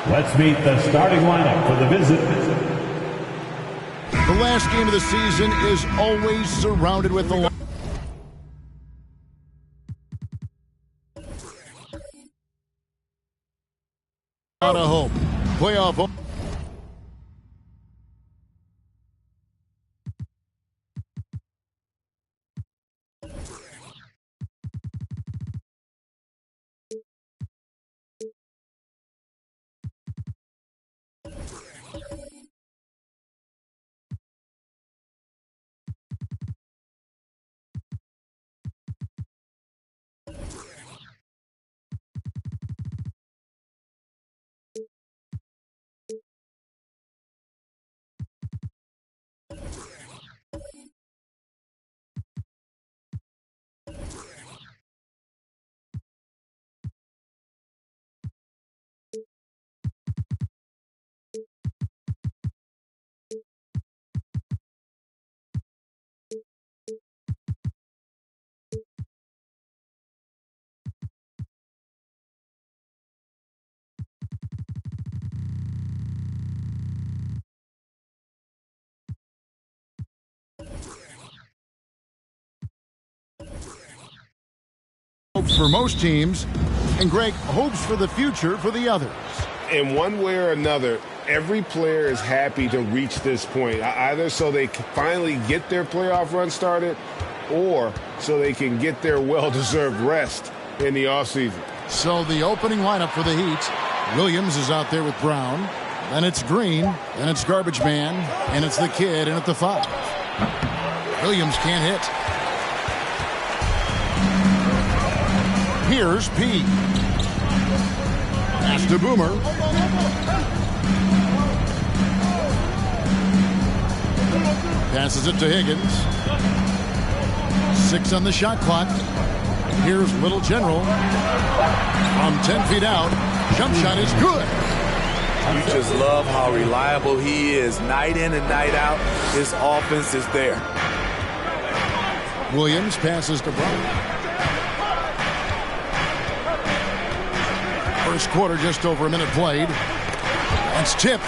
Let's meet the starting lineup for the visit. The last game of the season is always surrounded with the out of hope. Playoff hope. Hopes for most teams, and Greg, hopes for the future for the others. In one way or another, every player is happy to reach this point, either so they can finally get their playoff run started or so they can get their well-deserved rest in the offseason. So the opening lineup for the Heat, Williams is out there with Brown, then it's Green, then it's Garbage Man, and it's the Kid in at the 5. Williams can't hit. Here's P. Pass to Boomer. Passes it to Higgins. 6 on the shot clock. Here's Little General. From 10 feet out. Jump shot is good. You just love how reliable he is. Night in and night out, his offense is there. Williams passes to Brown. First quarter, just over a minute played. It's tipped.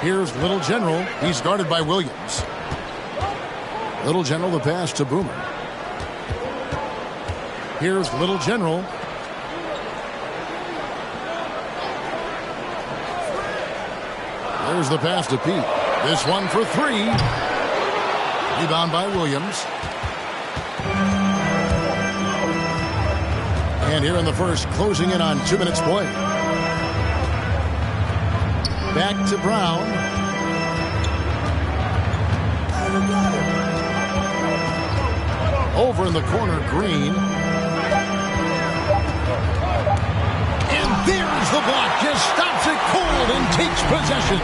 Here's Little General. He's guarded by Williams. Little General, the pass to Boomer. Here's Little General. There's the pass to Pete. This one for 3. Rebound by Williams. And here in the first, closing in on 2 minutes play. Back to Brown. Over in the corner, Green. And there's the block. Just stops it cold and takes possession.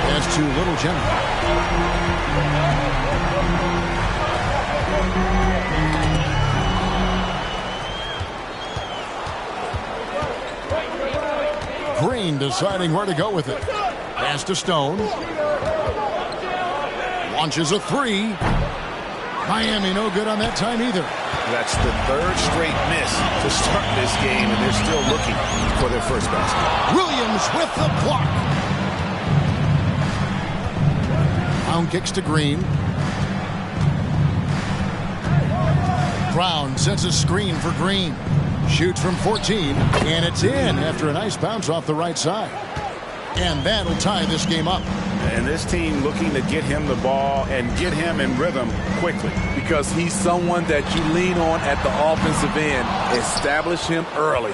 As to Little General. Green deciding where to go with it. Pass to Stone. Launches a 3. Miami no good on that time either. That's the 3rd straight miss to start this game, and they're still looking for their first basket. Williams with the block. Brown kicks to Green. Brown sets a screen for Green. Shoots from 14, and it's in after a nice bounce off the right side. And that'll tie this game up. And this team looking to get him the ball and get him in rhythm quickly. Because he's someone that you lean on at the offensive end. Establish him early.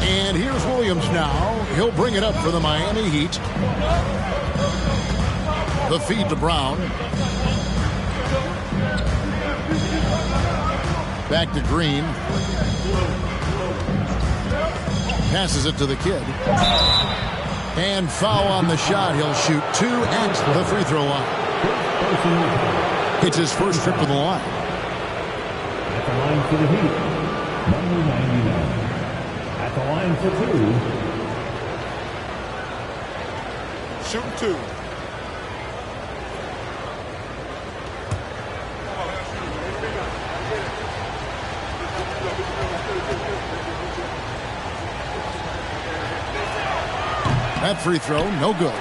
And here's Williams now. He'll bring it up for the Miami Heat. The feed to Brown. Back to Green. Passes it to the Kid. And foul on the shot. He'll shoot 2 at the free throw line. It's his first trip to the line. At the line for the Heat, number 99. At the line for 2. Shooting 2. That free throw, no good.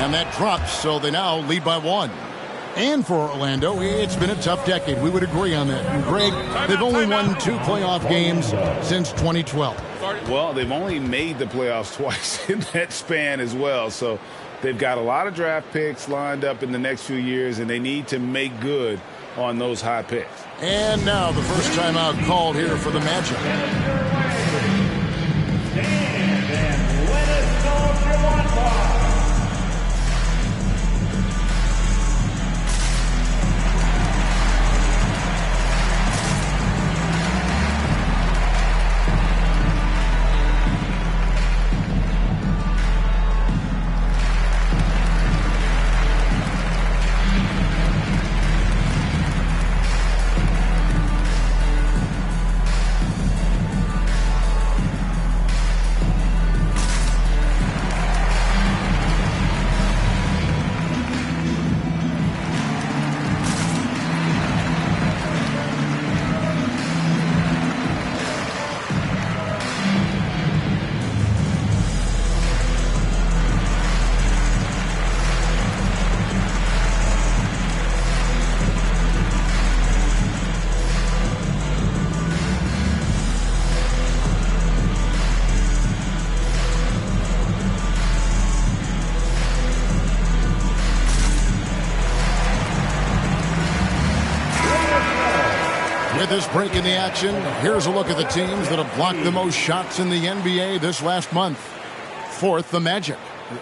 And that drops, so they now lead by 1. And for Orlando, it's been a tough decade. We would agree on that. And Greg, they've only won 2 playoff games since 2012. Well, they've only made the playoffs twice in that span as well. So they've got a lot of draft picks lined up in the next few years, and they need to make good on those high picks. And now the first timeout called here for the Magic. With this break in the action, here's a look at the teams that have blocked the most shots in the NBA this last month. Fourth, the Magic.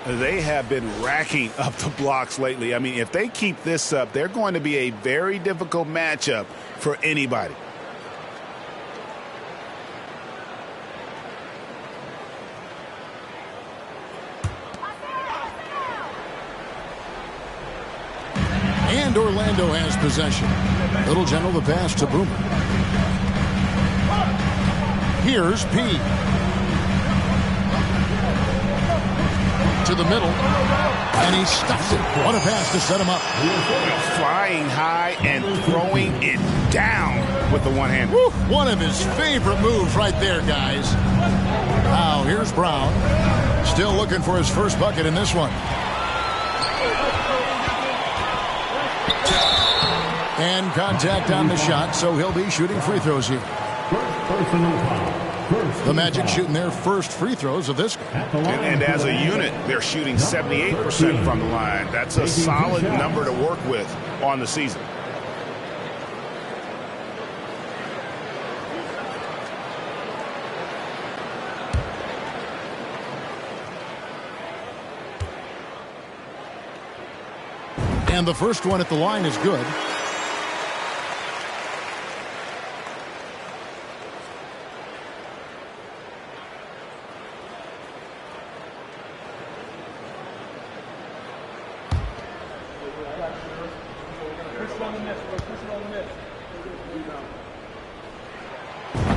They have been racking up the blocks lately. I mean, if they keep this up, they're going to be a very difficult matchup for anybody. And Orlando has possession. Little General the pass to Boomer. Here's P. To the middle. And he stuffs it. What a pass to set him up. Flying high and throwing it down with the one hand. Woo, one of his favorite moves right there, guys. Now here's Brown. Still looking for his first bucket in this one. And contact on the shot, so he'll be shooting free throws here. The Magic shooting their first free throws of this game. And as a unit, they're shooting 78% from the line. That's a solid number to work with on the season. And the first one at the line is good.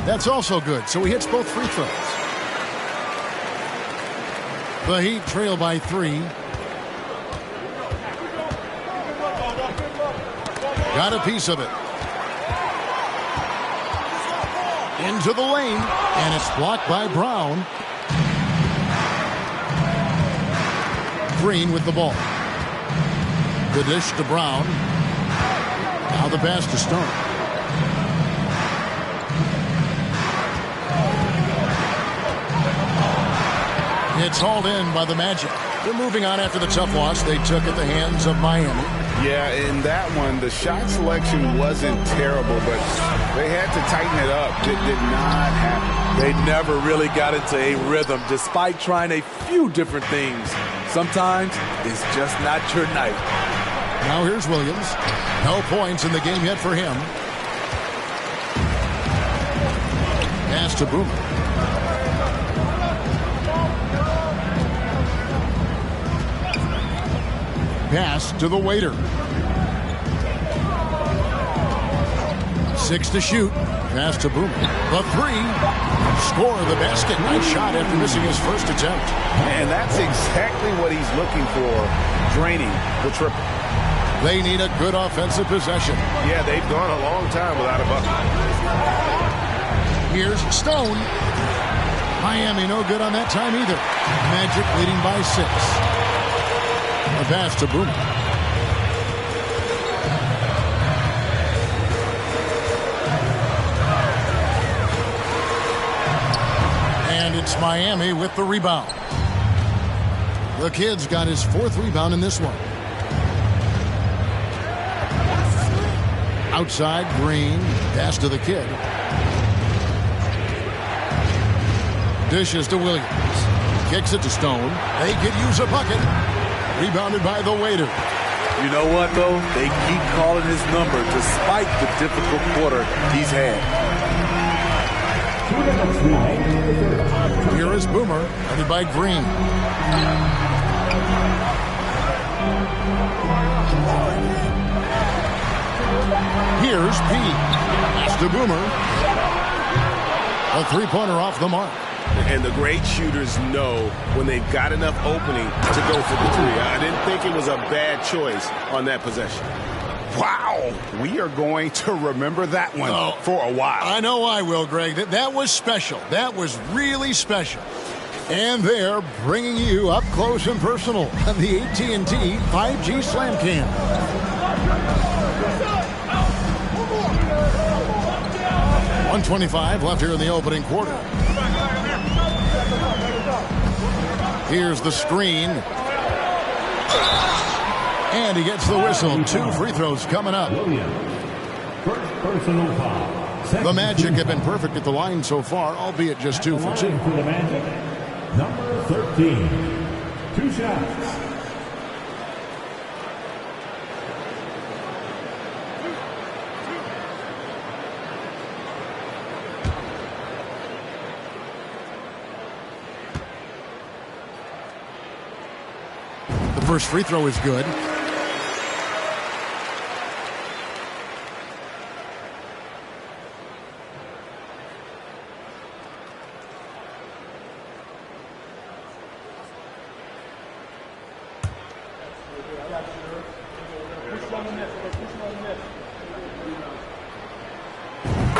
That's also good, so he hits both free throws. The Heat trail by 3. Got a piece of it. Into the lane, and it's blocked by Brown. Green with the ball. The dish to Brown. Now the pass to Stone. It's hauled in by the Magic. They're moving on after the tough loss they took at the hands of Miami. Yeah, in that one, the shot selection wasn't terrible, but they had to tighten it up. It did not happen. They never really got into a rhythm, despite trying a few different things. Sometimes it's just not your night. Now here's Williams. No points in the game yet for him. Pass to Boomer. Pass to the waiter. 6 to shoot. Pass to Boomer. The 3. Score the basket. Nice shot after missing his first attempt. And that's exactly what he's looking for, draining the triple. They need a good offensive possession. Yeah, they've gone a long time without a bucket. Here's Stone. Miami no good on that time either. Magic leading by 6. A pass to Boomer. And it's Miami with the rebound. The Kid's got his 4th rebound in this one. Outside, Green. Pass to the Kid. Dishes to Williams. Kicks it to Stone. They could use a bucket. Rebounded by the waiter. You know what, though? They keep calling his number despite the difficult quarter he's had. Here is Boomer, headed by Green. Here's P. Pass to Boomer. A 3-pointer off the mark. And the great shooters know when they've got enough opening to go for the 3. I didn't think it was a bad choice on that possession. Wow, we are going to remember that one for a while. I know I will, Greg. That was special. That was really special. And they're bringing you up close and personal on the AT&T 5G Slam Cam. .125 left here in the opening quarter. Here's the screen. And he gets the whistle. 2 free throws coming up. First personal foul. The Magic have been perfect at the line so far, albeit just 2 for 2. For the Magic, number 13. 2 shots. The first free throw is good.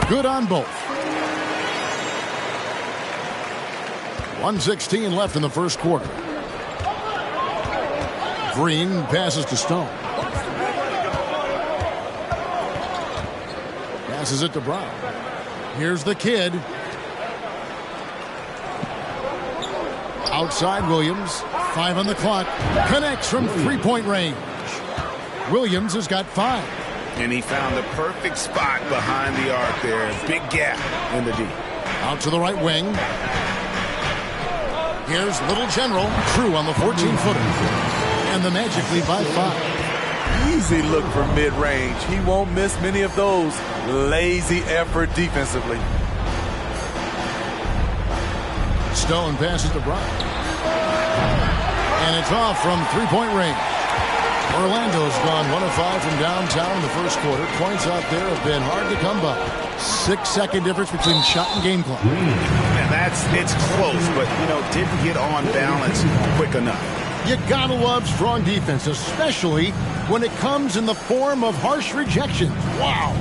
Good on both. 1:16 left in the first quarter. Green passes to Stone. Passes it to Brown. Here's the Kid. Outside Williams. 5 on the clock. Connects from 3-point range. Williams has got 5. And he found the perfect spot behind the arc there. Big gap in the D. Out to the right wing. Here's Little General. True on the 14-footer. And the Magic lead by 5. Easy look from mid-range. He won't miss many of those. Lazy effort defensively. Stone passes to Brown. And it's off from 3-point range. Orlando's gone 1 of 5 from downtown in the first quarter. Points out there have been hard to come by. 6-second difference between shot and game clock. And it's close, but, didn't get on balance quick enough. You gotta love strong defense, especially when it comes in the form of harsh rejections. Wow.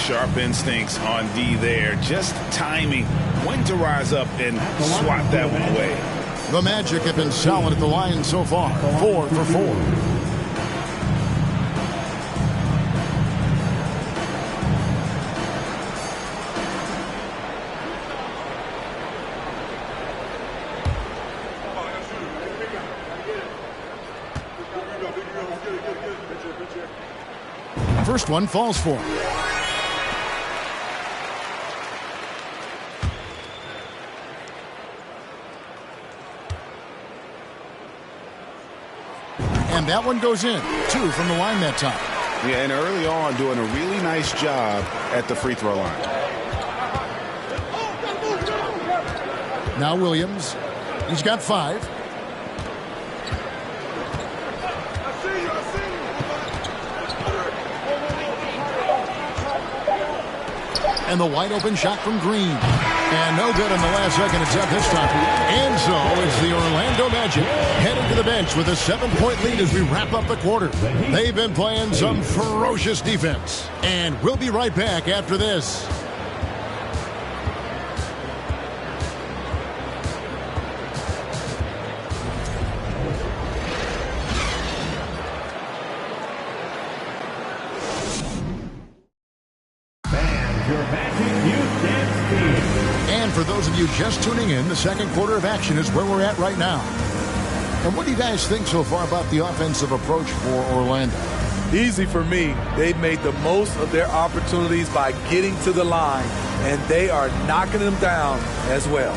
Sharp instincts on D there. Just timing when to rise up and swat that one away. The Magic have been solid at the line so far. 4 for 4. First one falls for him. And that one goes in. 2 from the line that time. Yeah, and early on doing a really nice job at the free throw line. Now Williams. He's got 5. And the wide open shot from Green. And no good in the last second attempt this time. And so it's the Orlando Magic heading to the bench with a 7-point lead as we wrap up the quarter. They've been playing some ferocious defense. And we'll be right back after this. For those of you just tuning in, the second quarter of action is where we're at right now. And what do you guys think so far about the offensive approach for Orlando? Easy for me. They've made the most of their opportunities by getting to the line, and they are knocking them down as well.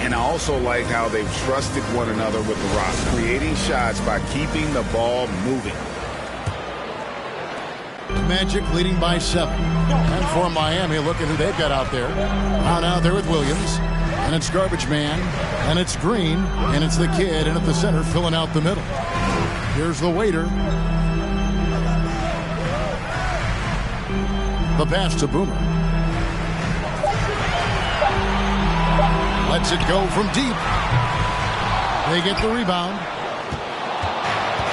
And I also like how they've trusted one another with the rock, creating shots by keeping the ball moving. Magic leading by 7. And for Miami, look at who they've got out there. Out there with Williams. And it's Garbage Man. And it's Green. And it's the kid. And at the center, filling out the middle. Here's the waiter. The pass to Boomer. Lets it go from deep. They get the rebound.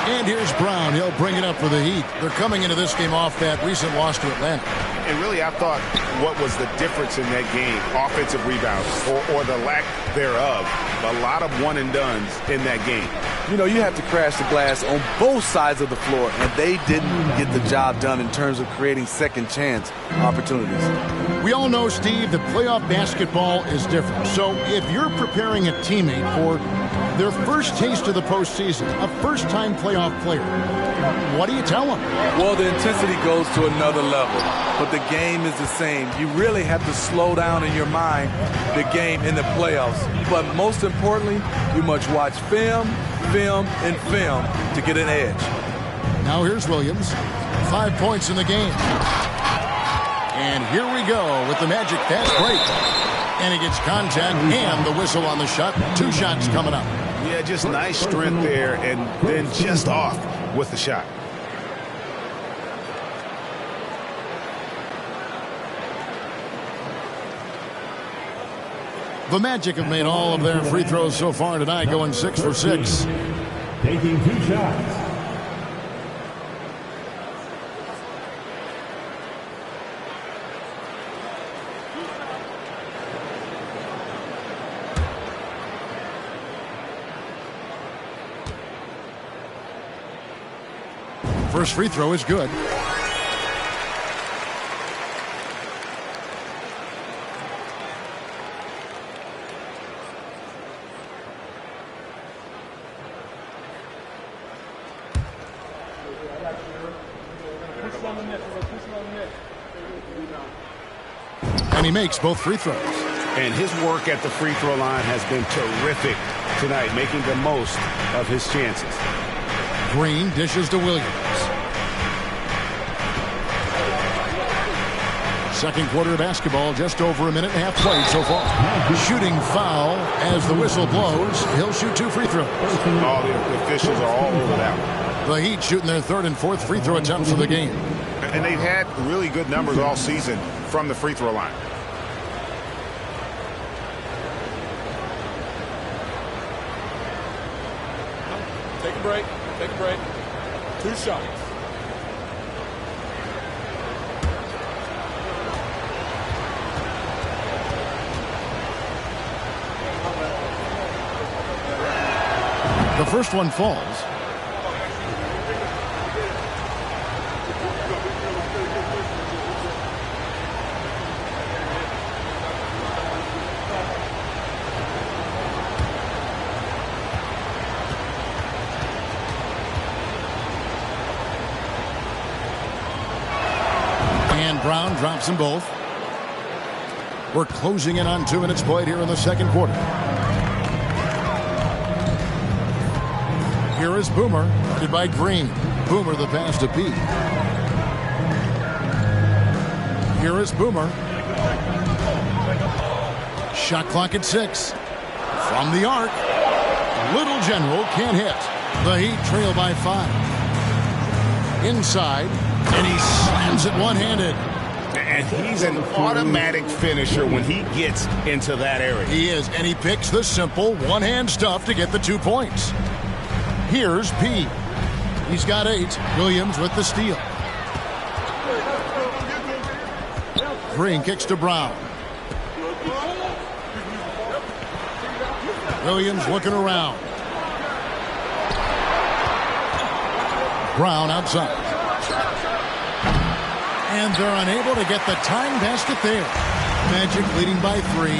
And here's Brown. He'll bring it up for the Heat. They're coming into this game off that recent loss to Atlanta. And really, I thought what was the difference in that game, offensive rebounds or the lack thereof, a lot of one-and-dones in that game. You know, you have to crash the glass on both sides of the floor, and they didn't get the job done in terms of creating second chance opportunities. We all know, Steve, that playoff basketball is different. So if you're preparing a teammate for their first taste of the postseason, a first-time playoff player, what do you tell them? Well, the intensity goes to another level, but the game is the same. You really have to slow down in your mind the game in the playoffs. But most importantly, you must watch film, and film to get an edge. Now here's Williams. 5 points in the game. And here we go with the Magic fast break. And he gets contact and the whistle on the shot. 2 shots coming up. Yeah, just nice strength there and then just off with the shot. The Magic have made all of their free throws so far tonight, going 6 for 6. Taking 2 shots. First free throw is good. And he makes both free throws. And his work at the free throw line has been terrific tonight, making the most of his chances. Green dishes to Williams. Second quarter of basketball, just over a minute and a half played so far. Shooting foul as the whistle blows. He'll shoot 2 free throws. All the officials are all over that one. The Heat shooting their 3rd and 4th free throw attempts of the game. And they've had really good numbers all season from the free throw line. Take a break. Take a break. 2 shots. The first one falls. And Brown drops them both. We're closing in on 2 minutes played here in the second quarter. Here is Boomer, guarded by Green. Boomer the pass to Pete. Here is Boomer. Shot clock at 6. From the arc. Little General can't hit. The Heat trail by 5. Inside. And he slams it one-handed. And he's an automatic finisher when he gets into that area. He is, and he picks the simple one-hand stuff to get the 2 points. Here's P. He's got 8. Williams with the steal. Green kicks to Brown. Williams looking around. Brown outside. And they're unable to get the tying basket there. Magic leading by 3.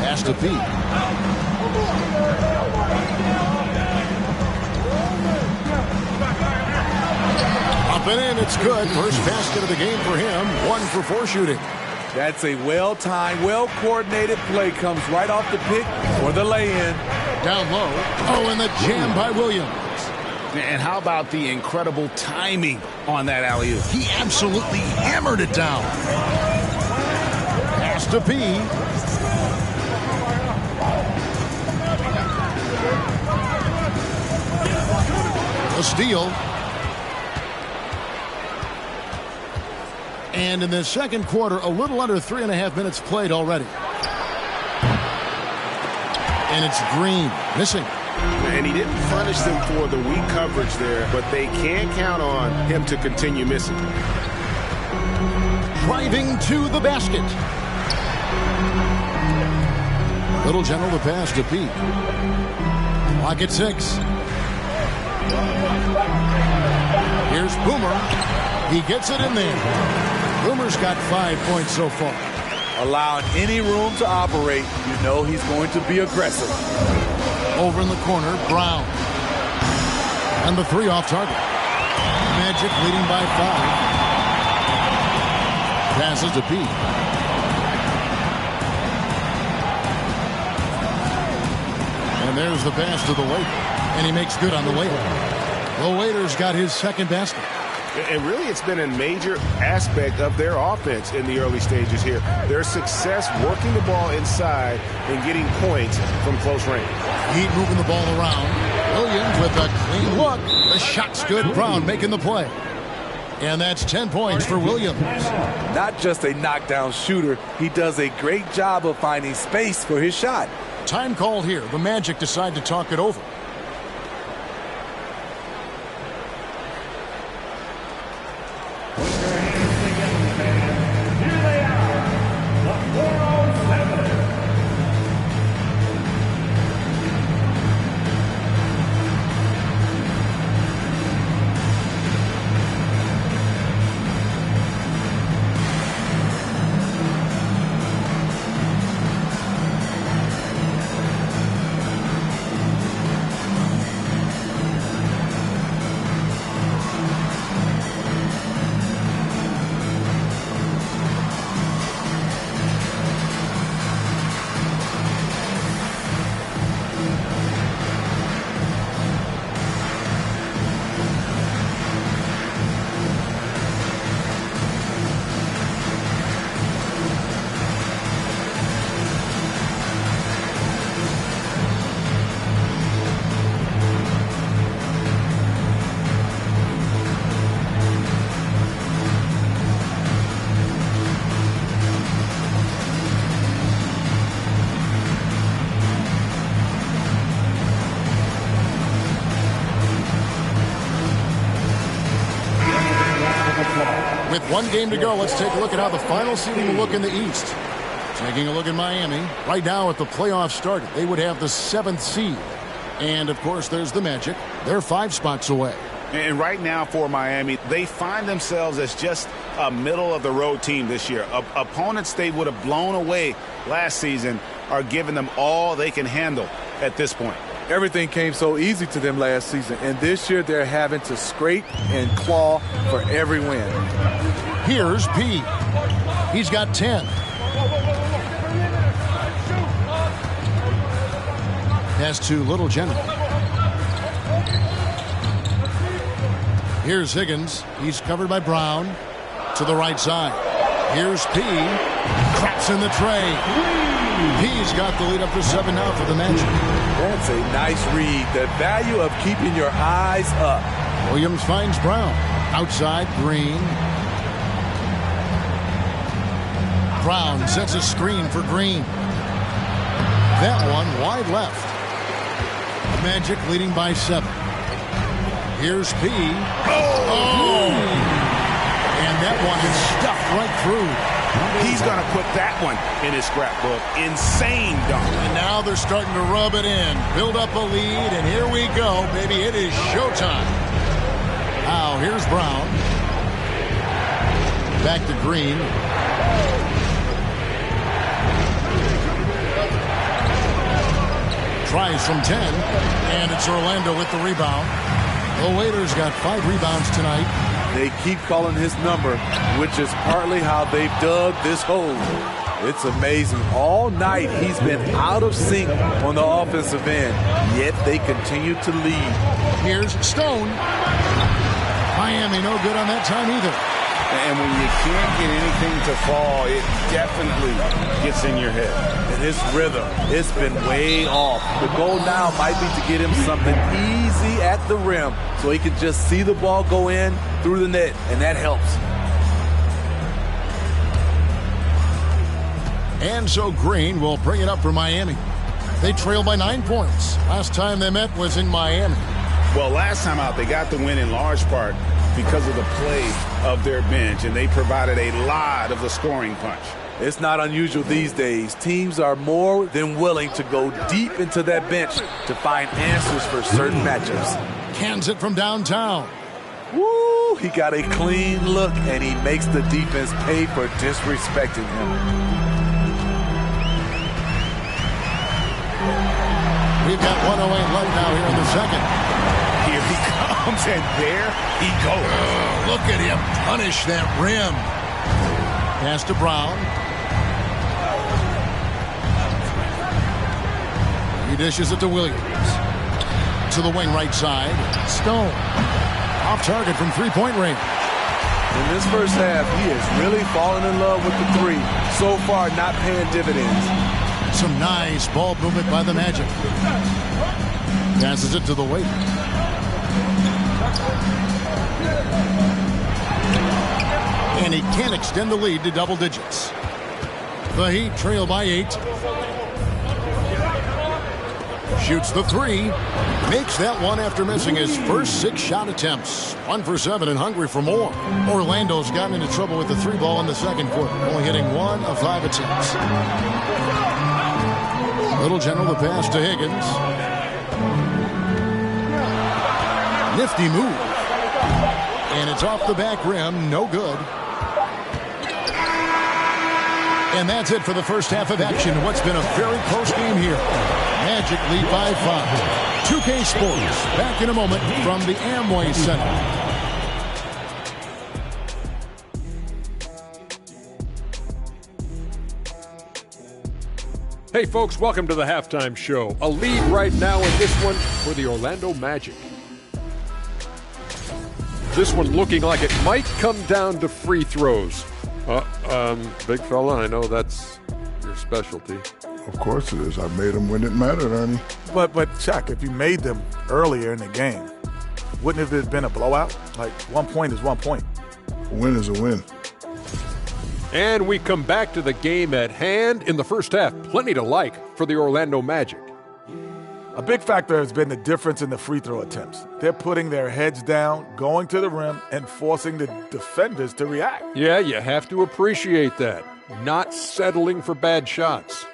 Pass to P. Up and in, it's good. First basket of the game for him. 1 for 4 shooting. That's a well-timed, well-coordinated play. Comes right off the pick or the lay-in. Down low. Oh, and the jam by Williams. And how about the incredible timing on that alley-oop? He absolutely hammered it down. Pass to P. A steal. And in the second quarter, a little under 3.5 minutes played already. And it's Green missing. And he didn't punish them for the weak coverage there, but they can't count on him to continue missing. Driving to the basket. Little General the pass to Pete. Clock at 6. Here's Boomer. He gets it in there. Boomer's got 5 points so far. Allowing any room to operate, you know he's going to be aggressive. Over in the corner, Brown. And the 3 off target. Magic leading by 5. Passes to Pete. And there's the pass to the Waiter. And he makes good on the Waiter. The Waiter's got his second basket. And really, it's been a major aspect of their offense in the early stages here. Their success working the ball inside and getting points from close range. Heat moving the ball around. Williams with a clean look. The shot's good. Brown making the play. And that's 10 points for Williams. Not just a knockdown shooter, he does a great job of finding space for his shot. Time called here. The Magic decide to talk it over. With 1 game to go, let's take a look at how the final seeding will look in the East. Taking a look at Miami. Right now, if the playoffs started, they would have the 7th seed. And, of course, there's the Magic. They're 5 spots away. And right now for Miami, they find themselves as just a middle-of-the-road team this year. Opponents they would have blown away last season are giving them all they can handle at this point. Everything came so easy to them last season, and this year they're having to scrape and claw for every win. Here's P. He's got 10. Pass to Little General. Here's Higgins. He's covered by Brown. To the right side. Here's P. Traps in the tray. P's got the lead up to 7 now for the Magic. That's a nice read. The value of keeping your eyes up. Williams finds Brown. Outside, Green. Brown sets a screen for Green. That one wide left. Magic leading by 7. Here's P. Oh! And that one is stuffed right through. He's going to put that one in his scrapbook. Insane dunk. And now they're starting to rub it in. Build up a lead, and here we go, baby. It is showtime. Now, here's Brown. Back to Green. Tries from 10, and it's Orlando with the rebound. The Waiters got 5 rebounds tonight. They keep calling his number, which is partly how they've dug this hole. It's amazing. All night he's been out of sync on the offensive end, yet they continue to lead. Here's Stone. Miami no good on that time either. And when you can't get anything to fall, it definitely gets in your head. And his rhythm, it's been way off. The goal now might be to get him something easy at the rim so he can just see the ball go in through the net, and that helps. And so Green will bring it up for Miami. They trail by 9 points. Last time they met was in Miami. Well, last time out, they got the win in large part because of the play of their bench, and they provided a lot of the scoring punch. It's not unusual these days. Teams are more than willing to go deep into that bench to find answers for certain matchups. Cans it from downtown. Woo! He got a clean look, and he makes the defense pay for disrespecting him. We've got 1:08 left now here in the second. Here he comes, and there he goes. Oh, look at him punish that rim. Pass to Brown. He dishes it to Williams. To the wing right side. Stone. Off target from three-point range. In this first half, he is really falling in love with the three. So far, not paying dividends. Some nice ball movement by the Magic. Passes it to the Waiter. And he can't extend the lead to double digits. The Heat trail by 8. Shoots the 3. Makes that one after missing his first 6 shot attempts. 1 for 7 and hungry for more. Orlando's gotten into trouble with the 3 ball in the second quarter, only hitting 1 of 5 attempts. Little General the pass to Higgins. Nifty move. And it's off the back rim. No good. And that's it for the first half of action. What's been a very close game here. Magic lead by 5. 2K Sports back in a moment from the Amway Center. Hey folks, welcome to the halftime show. A lead right now in this one for the Orlando Magic. This one looking like it might come down to free throws. Big fella, I know that's your specialty. Of course it is. I made them when it mattered, Ernie. But Chuck, if you made them earlier in the game, wouldn't it have been a blowout? Like 1 point is 1 point. A win is a win. And we come back to the game at hand in the first half. Plenty to like for the Orlando Magic. A big factor has been the difference in the free throw attempts. They're putting their heads down, going to the rim, and forcing the defenders to react. Yeah, you have to appreciate that. Not settling for bad shots.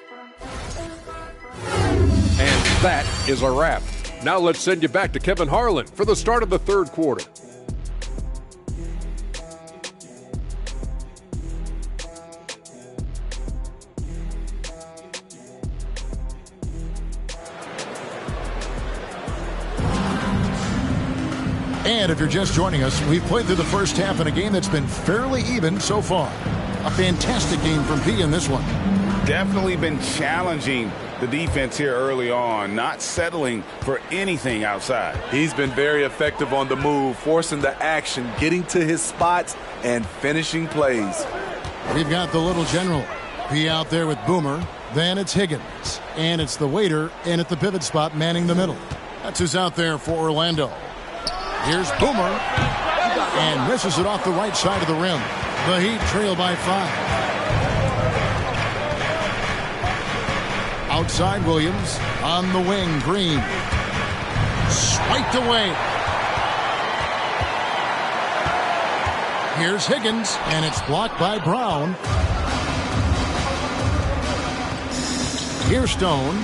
And that is a wrap. Now let's send you back to Kevin Harlan for the start of the third quarter. And if you're just joining us, we've played through the first half in a game that's been fairly even so far. A fantastic game from P in this one. Definitely been challenging the defense here early on, not settling for anything outside. He's been very effective on the move, forcing the action, getting to his spots, and finishing plays. We've got the little general. P out there with Boomer. Then it's Higgins. And it's the Waiter in at the pivot spot manning the middle. That's who's out there for Orlando. Here's Boomer. and misses it off the right side of the rim. The Heat trail by 5. Outside Williams, on the wing, Green. Swiped away. Here's Higgins, and it's blocked by Brown. Here's Stone.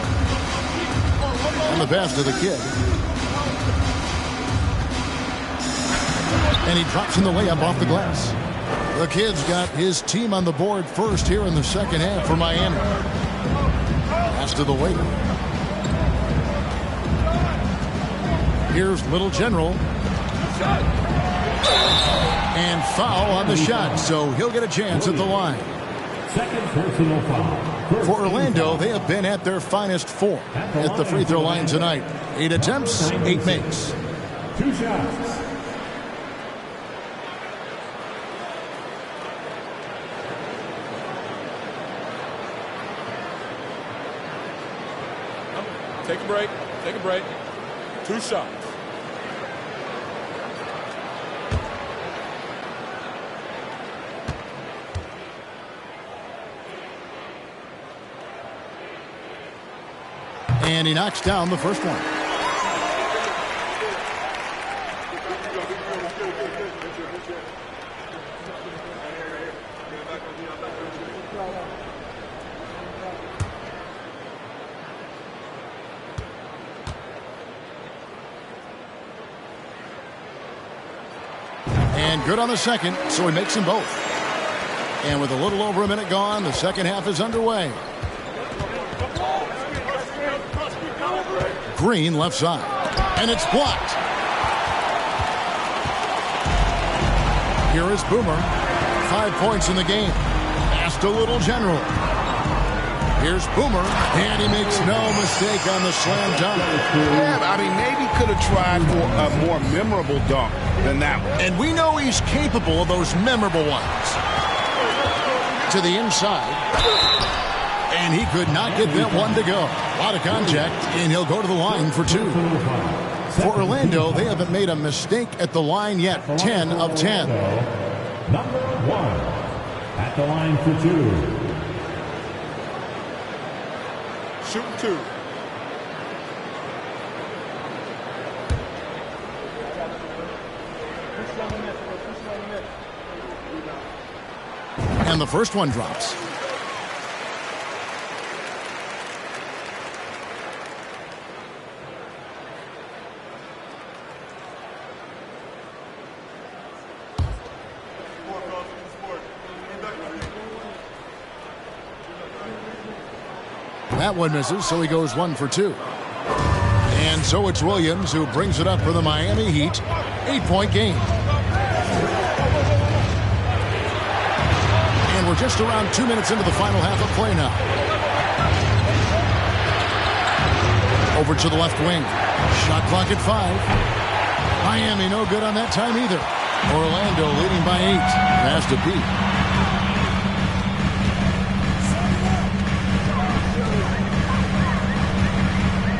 And the pass to the kid. And he drops in the layup off the glass. The kid's got his team on the board first here in the second half for Miami. Pass to the wing. Here's Little General. And foul on the shot, so he'll get a chance at the line. Second personal foul. For Orlando, they have been at their finest 4 at the free throw line tonight. 8 attempts, 8 makes. 2 shots. Take a break. Take a break. 2 shots. And he knocks down the first one. And good on the second, so he makes them both. And with a little over a minute gone, the second half is underway. Green left side. And it's blocked. Here is Boomer. 5 points in the game. Pass to Little General. Here's Boomer. And he makes no mistake on the slam dunk. Yeah, I mean, maybe could have tried for a more memorable dunk than that one. And we know he's capable of those memorable ones. To the inside. And he could not get that one to go. A lot of contact, and he'll go to the line for 2. For Orlando, they haven't made a mistake at the line yet. 10 of 10. Number 1 at the line for 2. Shooting 2. And the first one drops. That one misses, so he goes 1 for 2. And so it's Williams who brings it up for the Miami Heat. 8-point game. And we're just around 2 minutes into the final half of play now. Over to the left wing. Shot clock at 5. Miami no good on that time either. Orlando leading by 8. Pass to Pete.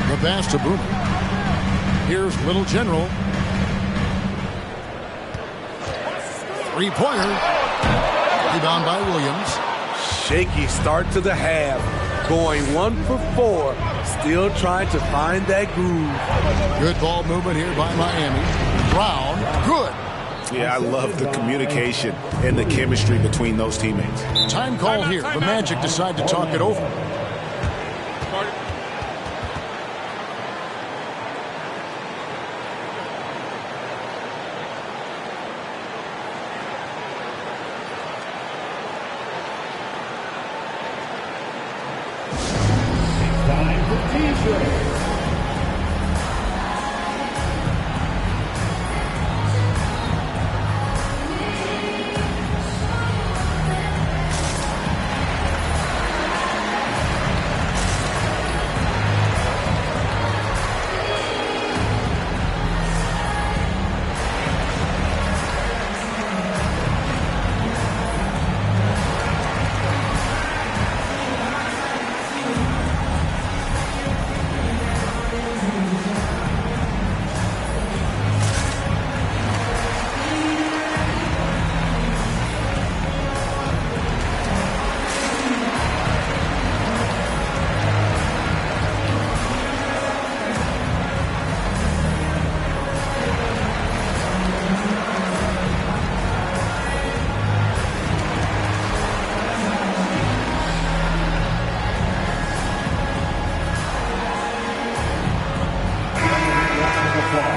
The pass to Boomer. Here's Little General. 3-pointer. Rebound by Williams. Shaky start to the half. Going 1 for 4. Still trying to find that groove. Good ball movement here by Miami. Brown. Good. Yeah, I love the communication and the chemistry between those teammates. Time call here. The Magic decide to talk it over.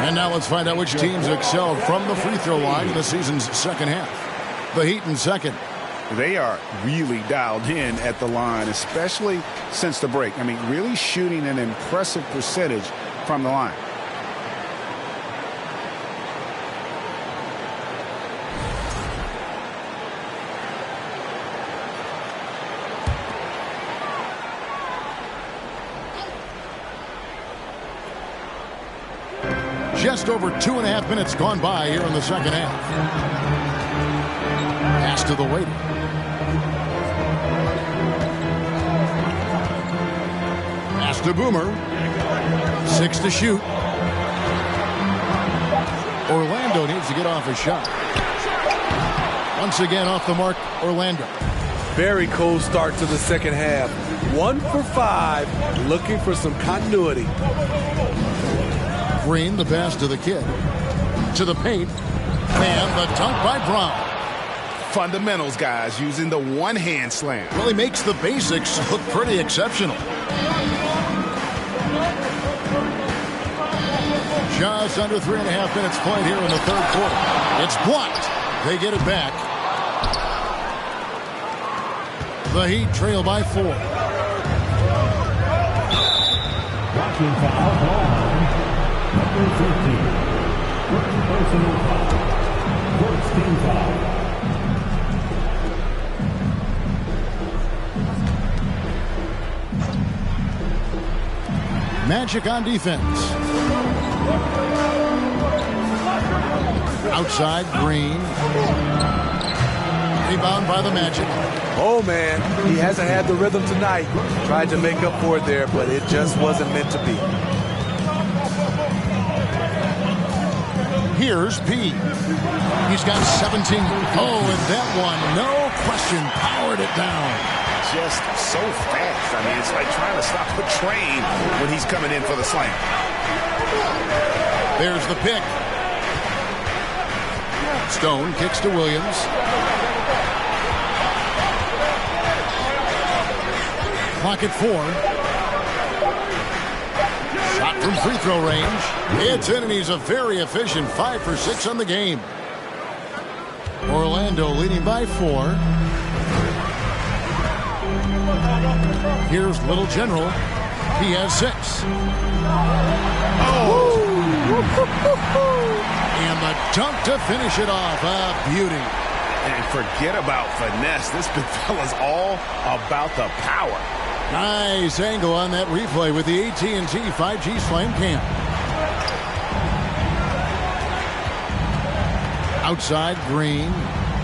And now let's find out which teams excelled from the free throw line in the season's second half. The Heat in second. They are really dialed in at the line, especially since the break. I mean, really shooting an impressive percentage from the line. Just over 2.5 minutes gone by here in the second half. Pass to the waiter. Pass to Boomer. 6 to shoot. Orlando needs to get off a shot. Once again off the mark, Orlando. Very cold start to the second half. 1 for 5, looking for some continuity. Green, the pass to the kid. To the paint. And the dunk by Brown. Fundamentals, guys, using the one-hand slam. Well, he makes the basics look pretty exceptional. Just under 3.5 minutes played here in the third quarter. It's blocked. They get it back. The Heat trail by 4. Blocking foul, ball line. Number 13. First personal foul. First team foul. Magic on defense. Outside, Green. Rebound by the Magic. Oh, man, he hasn't had the rhythm tonight. Tried to make up for it there, but it just wasn't meant to be. Here's P. He's got 17. Oh, and that one, no question, powered it down. Just so fast. I mean, it's like trying to stop a train when he's coming in for the slam. There's the pick. Stone kicks to Williams. Clock at 4. Shot from free throw range. It's in, and he's a very efficient 5 for 6 on the game. Orlando leading by 4. Here's Little General. He has 6. Oh! And the dunk to finish it off. A beauty. And forget about finesse. This big fella's all about the power. Nice angle on that replay with the AT&T 5G Slam Cam. Outside, Green.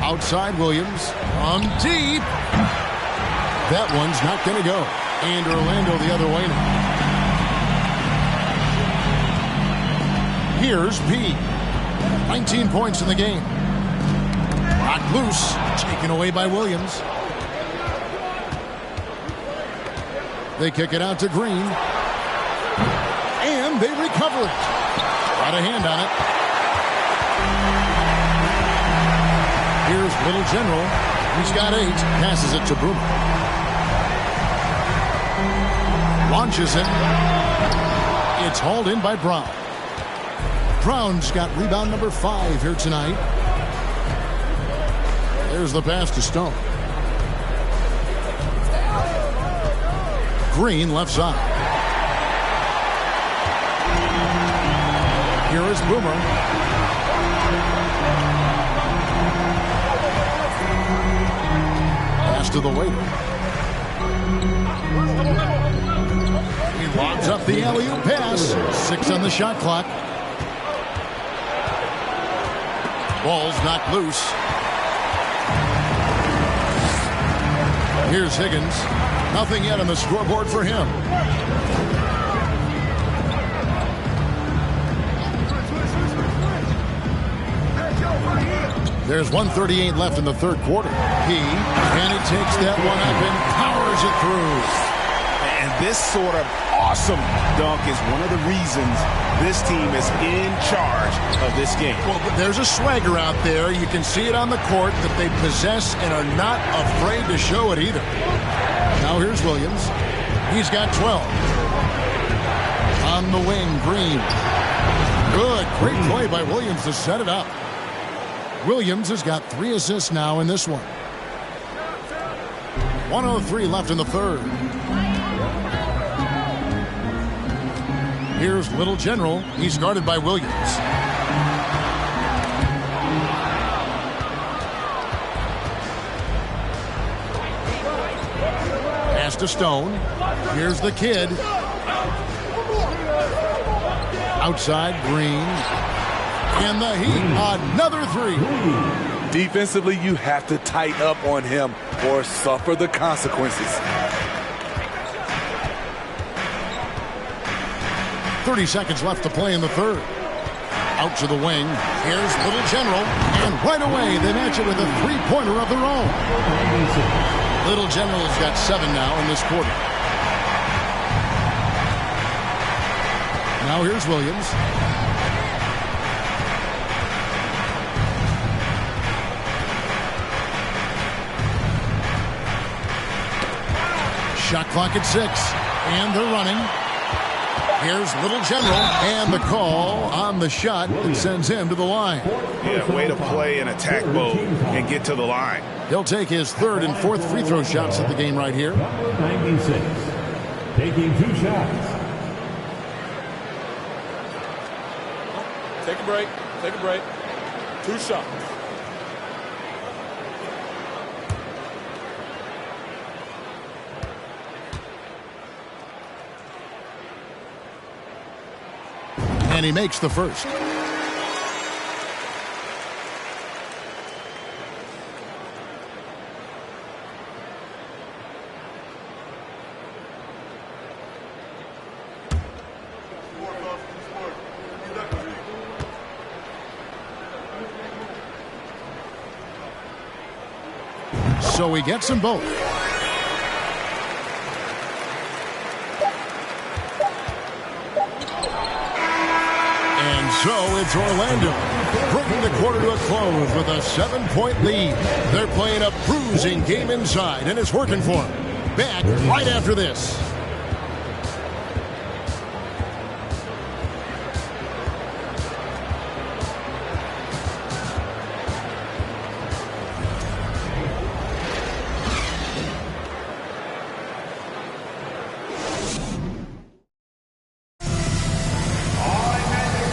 Outside, Williams. From deep. That one's not going to go. And Orlando the other way now. Here's P. 19 points in the game. Knocked loose. Taken away by Williams. They kick it out to Green. And they recover it. Got a hand on it. Here's Little General. He's got 8. Passes it to Boomer. Launches it. It's hauled in by Brown. Brown's got rebound number 5 here tonight. There's the pass to Stone. Green left side. Here is Boomer. Pass to the waiter. He lobs up the alley-oop pass. 6 on the shot clock. Ball's knocked loose. Here's Higgins. Nothing yet on the scoreboard for him. There's 1:38 left in the third quarter. And he takes that one up and powers it through. And this sort of awesome dunk is one of the reasons this team is in charge of this game. Well, there's a swagger out there. You can see it on the court that they possess and are not afraid to show it either. Now here's Williams. He's got 12. On the wing, Green. Good, great play by Williams to set it up. Williams has got 3 assists now in this one. 1:03 left in the third. Here's Little General. He's guarded by Williams. Pass to Stone. Here's the kid. Outside, Green. And the Heat, another 3. Defensively, you have to tighten up on him or suffer the consequences. 30 seconds left to play in the third. Out to the wing. Here's Little General. And right away, they match it with a 3-pointer of their own. Little General's got 7 now in this quarter. Now here's Williams. Shot clock at 6. And they're running. Here's Little General, and the call on the shot that sends him to the line. Yeah, way to play in attack mode and get to the line. He'll take his 3rd and 4th free throw shots at the game right here. 96, taking 2 shots. Take a break. Take a break. 2 shots. And he makes the first. So he gets them both. And so it's Orlando bringing the quarter to a close with a 7-point lead. They're playing a bruising game inside, and it's working for them. Back right after this.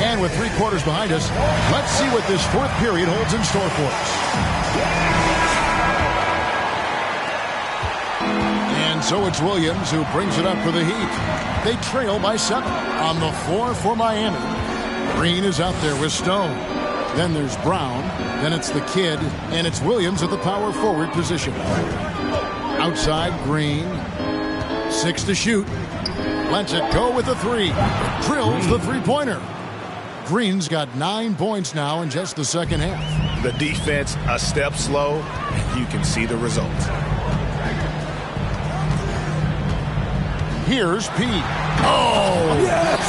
And with 3 quarters behind us, let's see what this 4th period holds in store for us. And so it's Williams who brings it up for the Heat. They trail by 7 on the floor for Miami. Green is out there with Stone. Then there's Brown. Then it's the kid. And it's Williams at the power forward position. Outside, Green. 6 to shoot. Lets it go with the 3. Drills the 3-pointer. Green's got 9 points now in just the second half. The defense a step slow, and you can see the result. Here's Pete. Oh! Yes!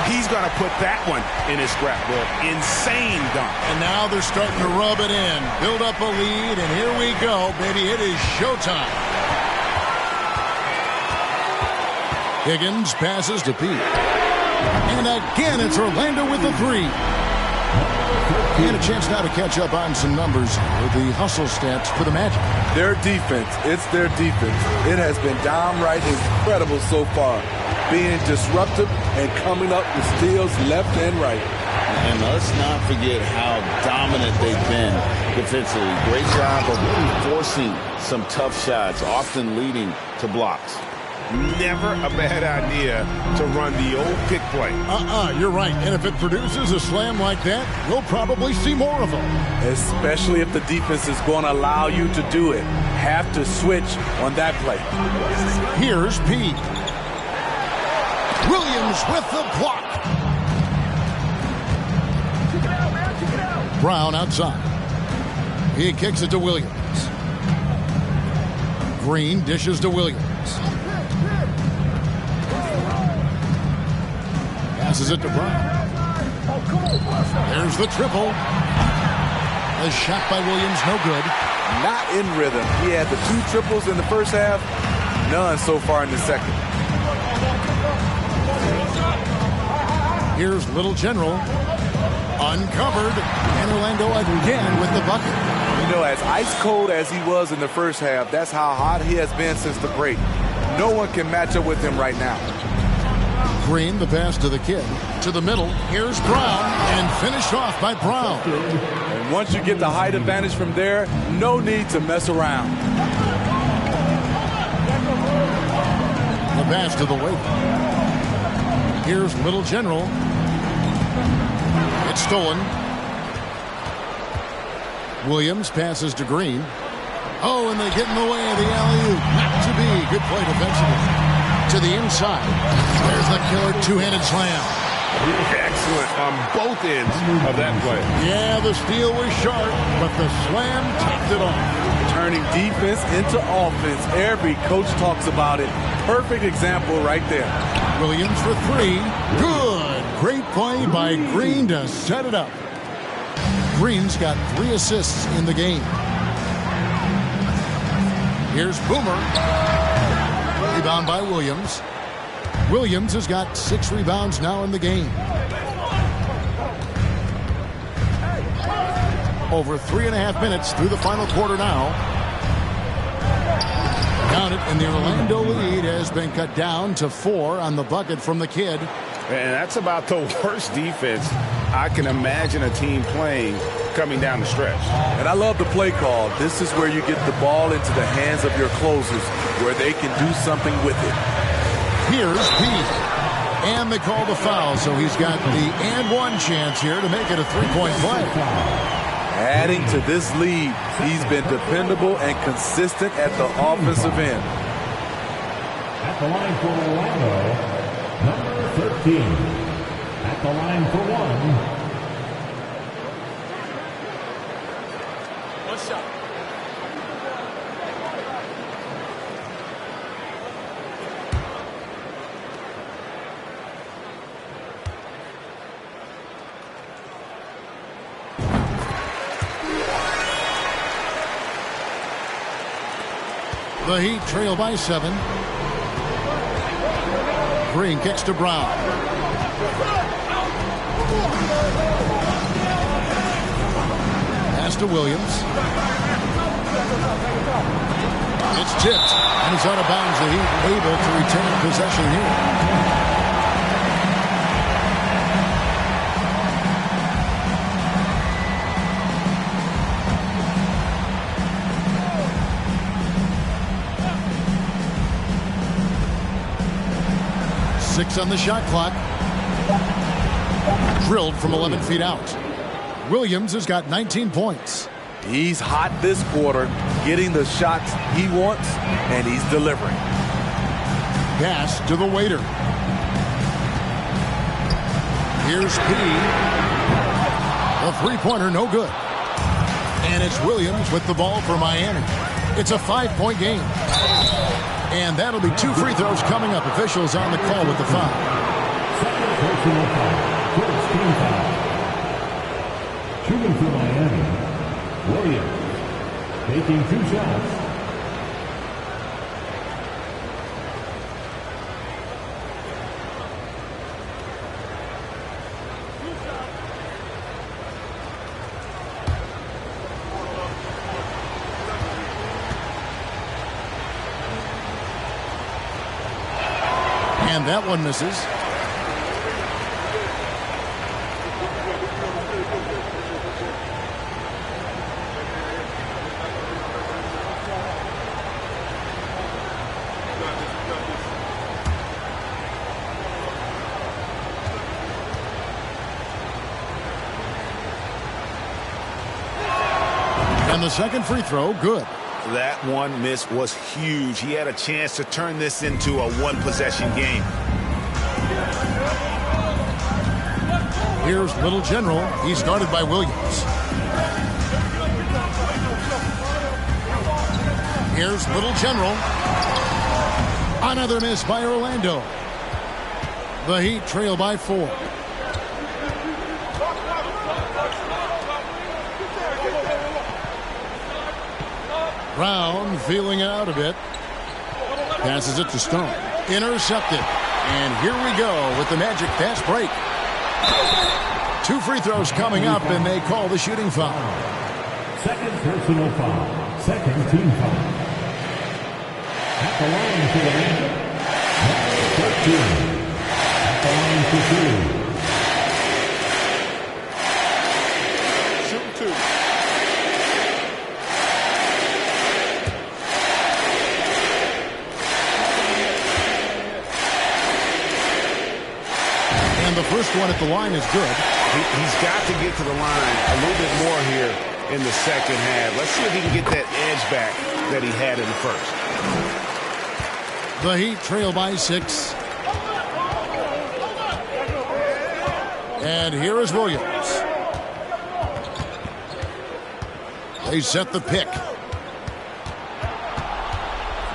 He's going to put that one in his scrapbook. Insane dunk. And now they're starting to rub it in. Build up a lead, and here we go, baby. It is showtime. Higgins passes to Pete. And again, it's Orlando with the 3. And a chance now to catch up on some numbers with the hustle stats for the Magic. Their defense, it's their defense. It has been downright incredible so far, being disruptive and coming up with steals left and right. And let's not forget how dominant they've been defensively. Great job of really forcing some tough shots, often leading to blocks. Never a bad idea to run the old pick play. You're right. And if it produces a slam like that, we'll probably see more of them. Especially if the defense is going to allow you to do it. Have to switch on that play. Here's Pete. Williams with the block. Brown outside. He kicks it to Williams. Green dishes to Williams. Passes it to Brown. There's the triple. A shot by Williams, no good. Not in rhythm. He had the 2 triples in the first half, none so far in the second. Here's Little General. Uncovered. And Orlando again with the bucket. You know, as ice cold as he was in the first half, that's how hot he has been since the break. No one can match up with him right now. Green, the pass to the kid. To the middle. Here's Brown. And finished off by Brown. And once you get the height advantage from there, no need to mess around. The pass to the wing. Here's Little General. It's stolen. Williams passes to Green. Oh, and they get in the way of the alley-oop. Not to be. Good play defensively. To the inside. There's the killer two-handed slam. Excellent on both ends of that play. Yeah, the steal was sharp, but the slam topped it off. Turning defense into offense. Every coach talks about it. Perfect example right there. Williams for three. Good. Great play by Green to set it up. Green's got 3 assists in the game. Here's Boomer. Rebound by Williams. Williams has got 6 rebounds now in the game. Over 3.5 minutes through the final quarter now. Count it, and the Orlando lead has been cut down to 4 on the bucket from the kid. And that's about the worst defense I can imagine a team playing coming down the stretch. And I love the play call. This is where you get the ball into the hands of your closers, where they can do something with it. Here's Pete. And they call the foul, so he's got the and one chance here to make it a 3-point play. Adding to this lead, he's been dependable and consistent at the offensive end. At the line for Orlando, number 13. At the line for one. One shot. The Heat trail by 7. Green kicks to Brown. Pass to Williams. It's tipped, and it's out of bounds. The Heat able to retain possession here. Six on the shot clock. Drilled from 11 feet out. Williams has got 19 points. He's hot this quarter, getting the shots he wants, and he's delivering. Pass to the waiter. Here's P. The three-pointer, no good. And it's Williams with the ball for Miami. It's a 5-point game. And that'll be 2 free throws coming up. Officials on the call with the foul. Second personal foul. First team foul. Shooting for Miami, Williams. Taking 2 shots. And that one misses. And the second free throw, good. That one miss was huge. He had a chance to turn this into a one-possession game. Here's Little General. He's guarded by Williams. Here's Little General. Another miss by Orlando. The Heat trail by 4. Brown feeling it out a bit. Passes it to Stone. Intercepted. And here we go with the Magic fast break. 2 free throws coming up, and they call the shooting foul. Second personal foul. Second team foul. At the line for the Magic, number 13. At the line for 2. And the first one at the line is good. He's got to get to the line a little bit more here in the second half. Let's see if he can get that edge back that he had in the first. The Heat trail by 6. And here is Williams. They set the pick.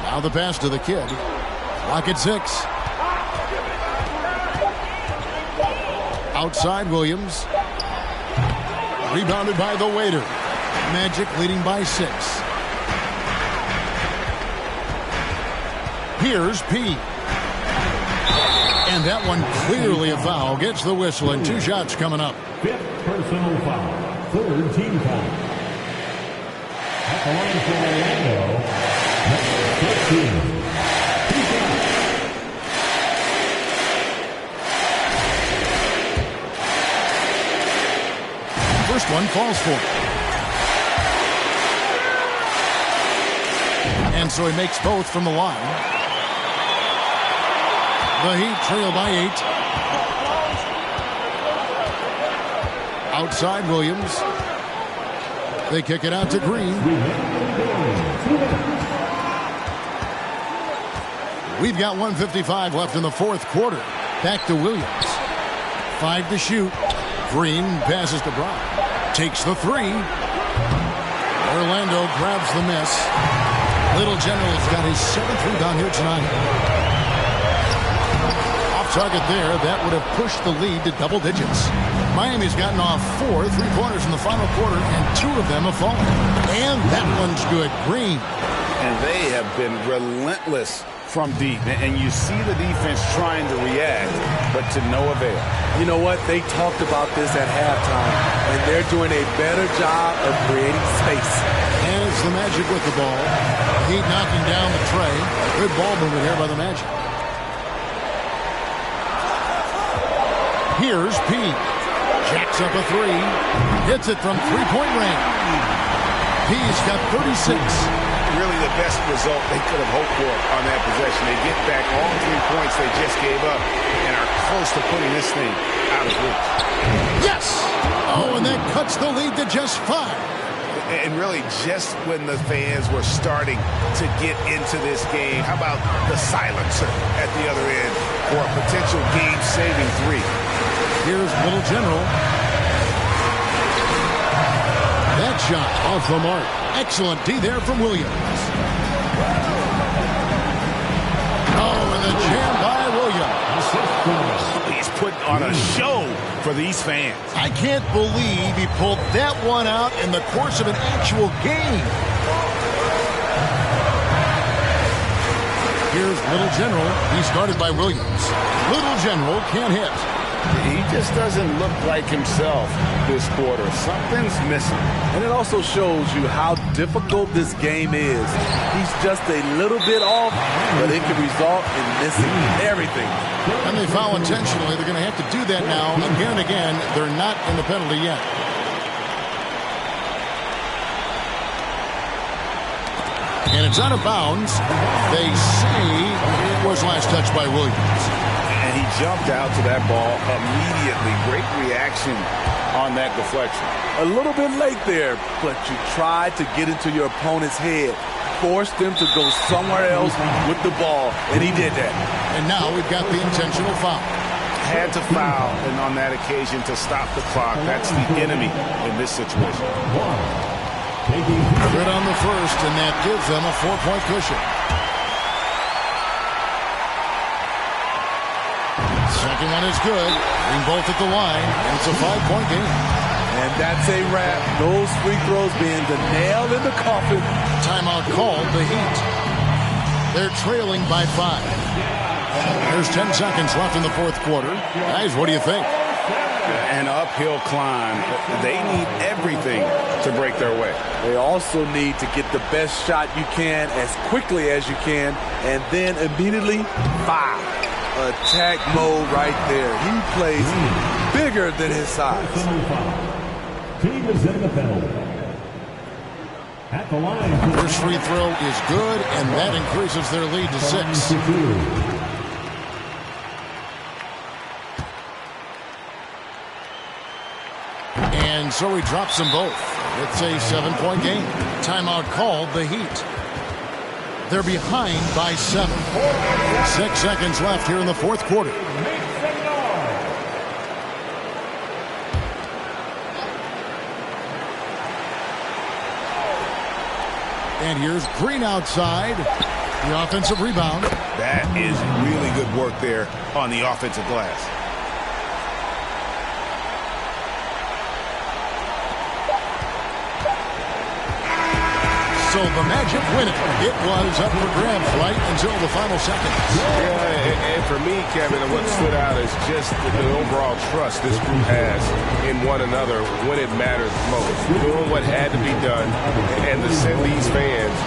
Now the pass to the kid. Clock at 6. Outside Williams. Rebounded by the waiter. Magic leading by 6. Here's P. And that one clearly a foul. Gets the whistle, and 2 shots coming up. 5th personal foul. 3rd team foul. At the line for Orlando, number 13. First one falls for him. And so he makes both from the line. The Heat trail by 8. Outside Williams. They kick it out to Green. We've got 1:55 left in the fourth quarter. Back to Williams. 5 to shoot. Green passes to Brown. Takes the 3. Orlando grabs the miss. Little General's got his 7th rebound here tonight. Off target there. That would have pushed the lead to double digits. Miami's gotten off 4 3-pointers in the final quarter, and 2 of them have fallen. And that one's good. Green. And they have been relentless from deep. And you see the defense trying to react, but to no avail. You know what? They talked about this at halftime, and they're doing a better job of creating space. And it's the Magic with the ball. Heat knocking down the tray. Good ball movement here by the Magic. Here's P. Jacks up a 3. Hits it from 3-point range. P's got 36. Really the best result they could have hoped for on that possession. They get back all 3 points they just gave up and are close to putting this thing out of reach. Yes! Oh, and that cuts the lead to just 5. And really just when the fans were starting to get into this game, how about the silencer at the other end for a potential game-saving 3? Here's Little General. That shot off the mark. Excellent D there from Williams. Oh, and the jam by Williams. He's putting on a show for these fans. I can't believe he pulled that one out in the course of an actual game. Here's Little General. He's guarded by Williams. Little General can't hit. He just doesn't look like himself this quarter. Something's missing. And it also shows you how difficult this game is. He's just a little bit off, but it can result in missing everything. And they foul intentionally. They're going to have to do that now. Again and again, they're not in the penalty yet. And it's out of bounds. They say it was last touched by Williams. And he jumped out to that ball immediately. Great reaction on that deflection. A little bit late there, but you tried to get into your opponent's head. Forced them to go somewhere else with the ball, and he did that. And now we've got the intentional foul. Had to foul, and on that occasion to stop the clock. That's the enemy in this situation. Good on the first, and that gives them a 4-point cushion. Second one is good. Bring both at the line, and it's a 5-point game. And that's a wrap. Those free throws being the nail in the coffin. Timeout called the Heat. They're trailing by 5. There's 10 seconds left in the fourth quarter. Guys, what do you think? An uphill climb. They need everything to break their way. They also need to get the best shot you can as quickly as you can, and then immediately fire. Attack mode right there. He plays bigger than his size. Team is in the penalty. At the line. First free throw is good, and that increases their lead to 6. And so he drops them both. It's a 7-point game. Timeout called the Heat. They're behind by 7. 6 seconds left here in the fourth quarter. And here's Green outside. The offensive rebound. That is really good work there on the offensive glass. So the Magic win it. It was up for grabs right until the final seconds. Yeah, and for me, Kevin, what stood out is just the overall trust this group has in one another when it matters most. Doing what had to be done and to send these fans